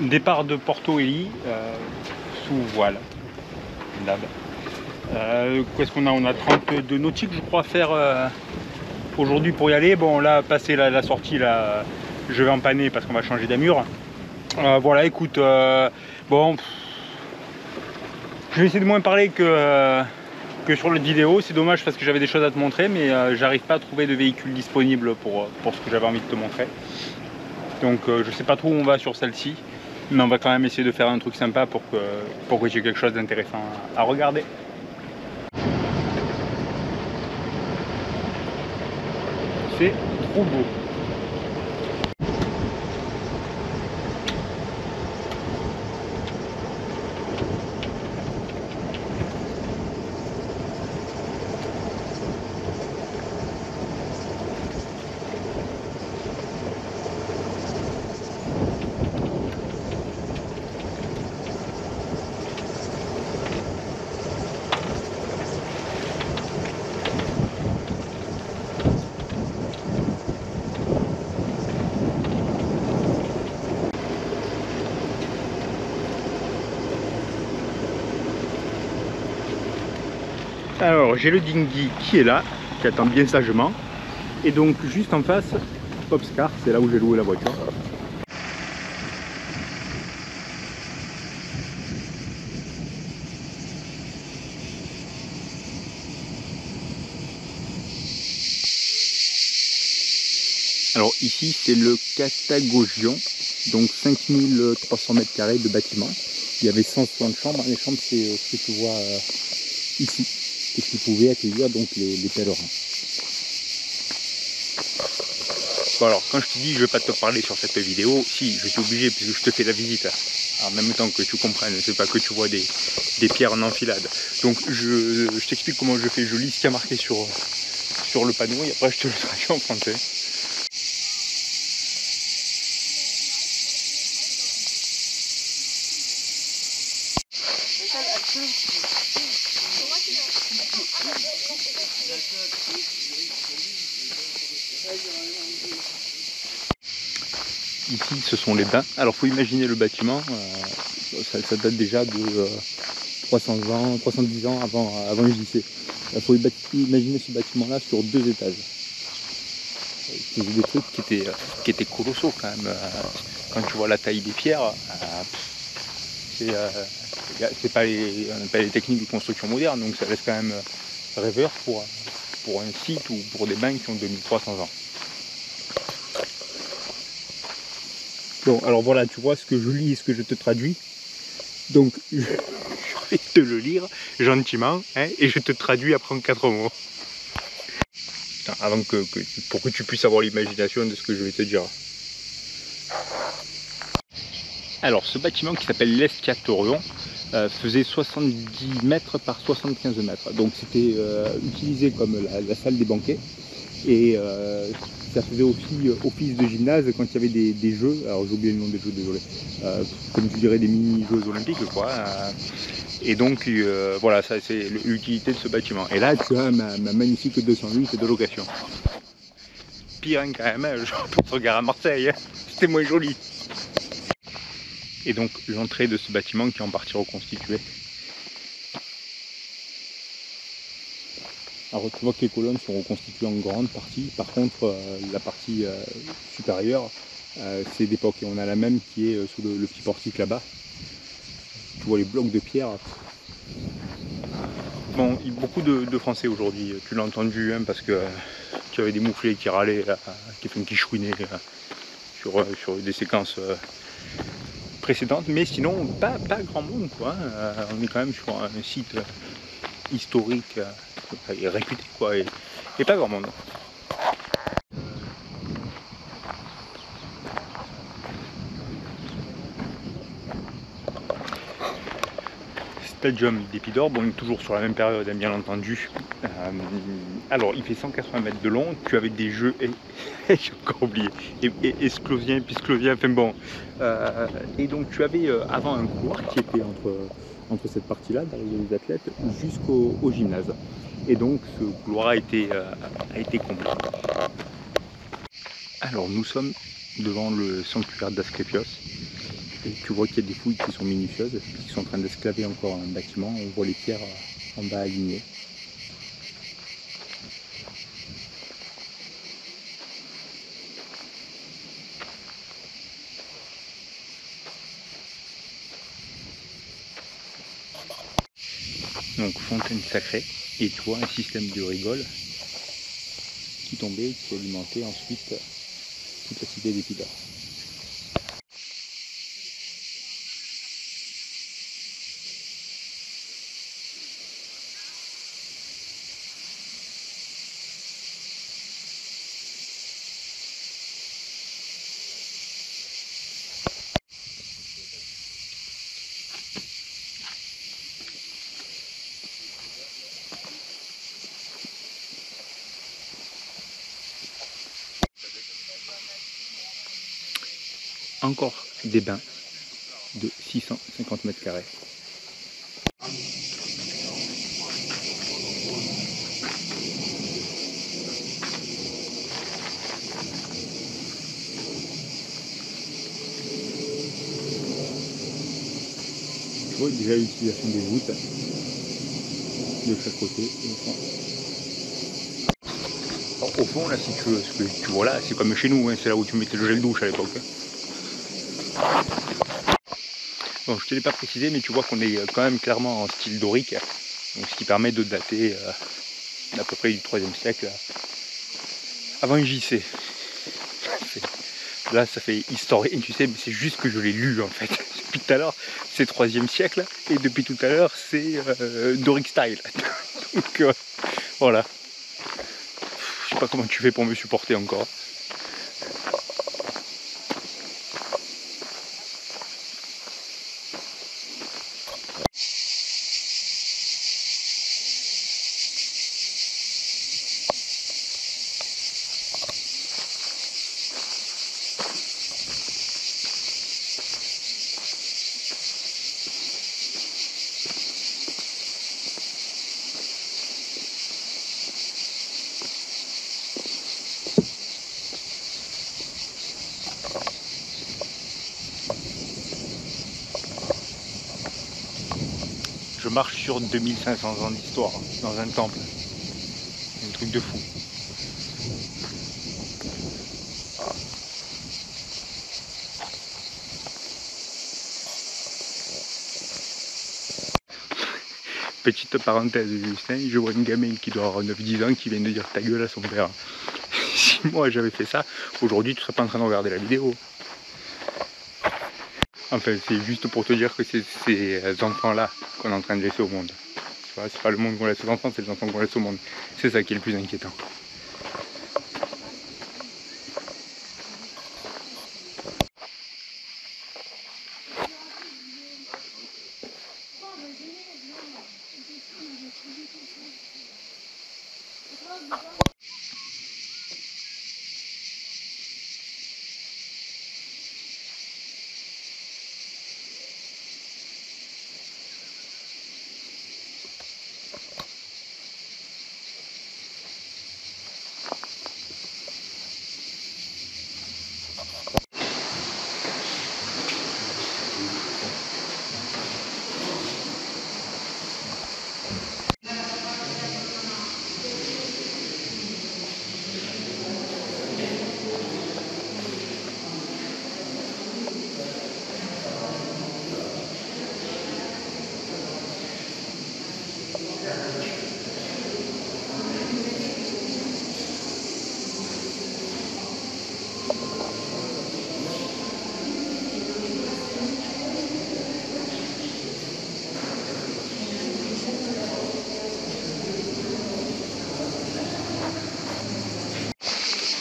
départ de Porto Heli, sous voile. Qu'est-ce qu'on a? On a 32 nautiques, je crois, à faire aujourd'hui pour y aller. Bon, là, passer la sortie, là, je vais empanner parce qu'on va changer d'amure. Voilà, écoute, bon, je vais essayer de moins parler que sur la vidéo. C'est dommage parce que j'avais des choses à te montrer, mais j'arrive pas à trouver de véhicule disponible pour ce que j'avais envie de te montrer. Donc je sais pas trop où on va sur celle-ci, mais on va quand même essayer de faire un truc sympa pour que j'ai quelque chose d'intéressant à regarder. C'est trop beau. Alors j'ai le dinghy qui est là, qui attend bien sagement. Et donc juste en face, Popscar, c'est là où j'ai loué la voiture. Alors ici c'est le Catagogion, donc 5300 m² de bâtiment. Il y avait 160 chambres, les chambres c'est ce que tu vois ici, et qui pouvait accueillir donc les pèlerins. Bon alors quand je te dis je ne vais pas te parler sur cette vidéo, si je suis obligé puisque je te fais la visite. En même temps que tu comprennes, c'est pas que tu vois des pierres en enfilade. Donc je t'explique comment je fais, je lis ce qui a marqué sur le panneau et après je te le traduis en français. Ici ce sont les bains. Alors faut imaginer le bâtiment, ça date déjà de 310 ans avant le JC. Il faut imaginer ce bâtiment là sur 2 étages. C'est des trucs qui étaient colossaux quand même. Quand tu vois la taille des pierres, c'est pas les techniques de construction moderne, donc ça reste quand même rêveur pour un site ou pour des bains qui ont 2300 ans. Bon, alors voilà, tu vois ce que je lis et ce que je te traduis. Donc, je vais te le lire gentiment, hein, et je te traduis après en 4 mots. Avant pour que tu puisses avoir l'imagination de ce que je vais te dire. Alors, ce bâtiment qui s'appelle l'Escatorion faisait 70 mètres par 75 mètres. Donc, c'était utilisé comme la salle des banquets. Et ça faisait aussi office de gymnase quand il y avait des jeux, alors j'ai oublié le nom des jeux, désolé, comme tu dirais des mini-jeux olympiques quoi. Et donc voilà, ça c'est l'utilité de ce bâtiment. Et là tu as ma magnifique 208 de location. Pire hein, quand même, je regarde à Marseille, hein. C'était moins joli. Et donc l'entrée de ce bâtiment qui est en partie reconstituée. Alors tu vois que les colonnes sont reconstituées en grande partie, par contre la partie supérieure c'est d'époque et on a la même qui est sous le petit portique là-bas. Tu vois les blocs de pierre. Bon, il y a beaucoup de Français aujourd'hui, tu l'as entendu hein, parce que tu avais des mouflets qui râlaient, qui chouinaient sur des séquences précédentes, mais sinon pas grand monde quoi. On est quand même sur un site historique et réputé quoi, et pas grand monde. Stadium d'Épidore, bon, toujours sur la même période, hein, bien entendu. Alors, il fait 180 mètres de long, tu avais des jeux, j'ai encore oublié, esclovien, pisclovien, enfin bon. Et donc, tu avais avant un couloir qui était entre cette partie-là, d'arrivée des athlètes, jusqu'au gymnase. Et donc, ce couloir a été complet. Alors, nous sommes devant le sanctuaire d'Asclépios. Et tu vois qu'il y a des fouilles qui sont minutieuses, qui sont en train d'esclaver encore un bâtiment. On voit les pierres en bas alignées. Donc fontaine sacrée, et tu vois un système de rigole qui tombait et qui alimentait ensuite toute la cité d'Épidore. Encore des bains de 650 mètres carrés. Tu vois déjà l'utilisation des voûtes de chaque côté et au fond. Alors, au fond, là, si tu veux, ce que tu vois là, c'est comme chez nous, hein, c'est là où tu mettais le gel douche à l'époque. Bon, je ne te l'ai pas précisé, mais tu vois qu'on est quand même clairement en style dorique, donc ce qui permet de dater d'à peu près du 3e siècle avant JC. Là, ça fait historien, tu sais, mais c'est juste que je l'ai lu en fait. Depuis tout à l'heure, c'est 3e siècle, et depuis tout à l'heure, c'est Doric style. Donc voilà. Je sais pas comment tu fais pour me supporter encore. Je marche sur 2500 ans d'histoire dans un temple. Un truc de fou. Petite parenthèse, Justin, je vois une gamine qui doit avoir 9-10 ans qui vient de dire ta gueule à son père. Si moi j'avais fait ça, aujourd'hui tu serais pas en train de regarder la vidéo. Enfin, c'est juste pour te dire que c'est ces enfants-là qu'on est en train de laisser au monde. C'est pas le monde qu'on laisse aux enfants, c'est les enfants qu'on laisse au monde. C'est ça qui est le plus inquiétant.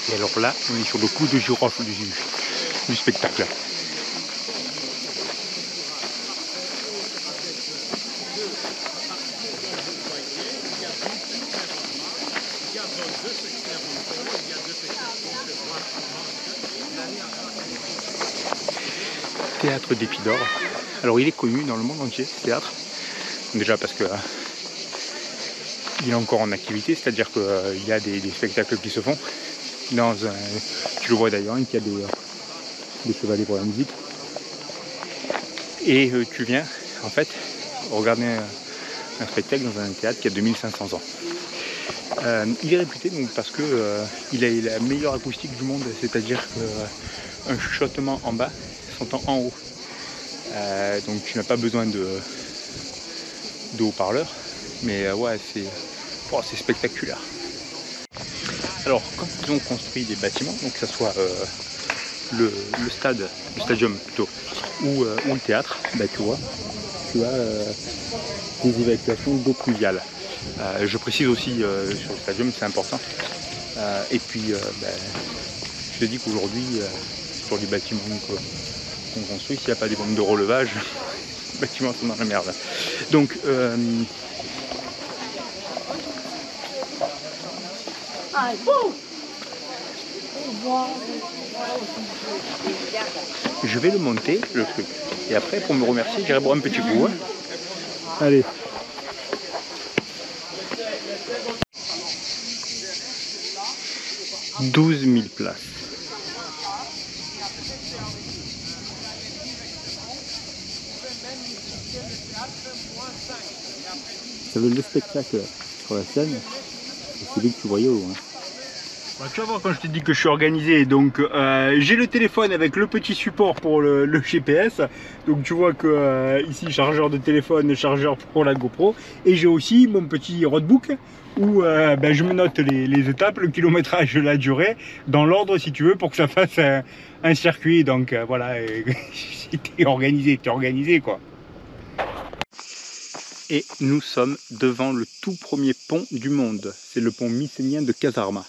Et alors là, on est sur le coup de girofle du spectacle. Théâtre d'Épidore. Alors il est connu dans le monde entier, ce théâtre. Déjà parce que il est encore en activité, c'est-à-dire qu'il y a des spectacles qui se font. Tu le vois d'ailleurs, il y a des chevaliers pour la musique. Et tu viens en fait regarder un spectacle dans un théâtre qui a 2500 ans. Il est réputé donc parce que il a la meilleure acoustique du monde, c'est-à-dire qu'un chuchotement en bas s'entend en haut. Donc tu n'as pas besoin de haut-parleur, mais ouais, c'est spectaculaire. Alors quand ils ont construit des bâtiments, donc que ce soit le stadium plutôt, ou le théâtre, bah, tu as des évacuations d'eau pluviale. Je précise aussi sur le stadium, c'est important. Et puis, je te dis qu'aujourd'hui, sur les bâtiments qu'on construit, s'il n'y a pas des bombes de relevage, les bâtiments sont dans la merde. Donc, je vais le monter, le truc. Et après, pour me remercier, j'irai boire un petit coup. Hein. Allez. « 12 000 places. » Ça veut le spectacle sur la scène, c'est lui que tu voyais au loin. Bah, tu vas voir quand je te dis que je suis organisé, donc j'ai le téléphone avec le petit support pour le GPS, donc tu vois que ici chargeur de téléphone, chargeur pour la GoPro, et j'ai aussi mon petit roadbook où je me note les étapes, le kilométrage, la durée, dans l'ordre si tu veux, pour que ça fasse un circuit, donc voilà, si t'es organisé quoi. Et nous sommes devant le tout premier pont du monde, c'est le pont mycénien de Kasarma.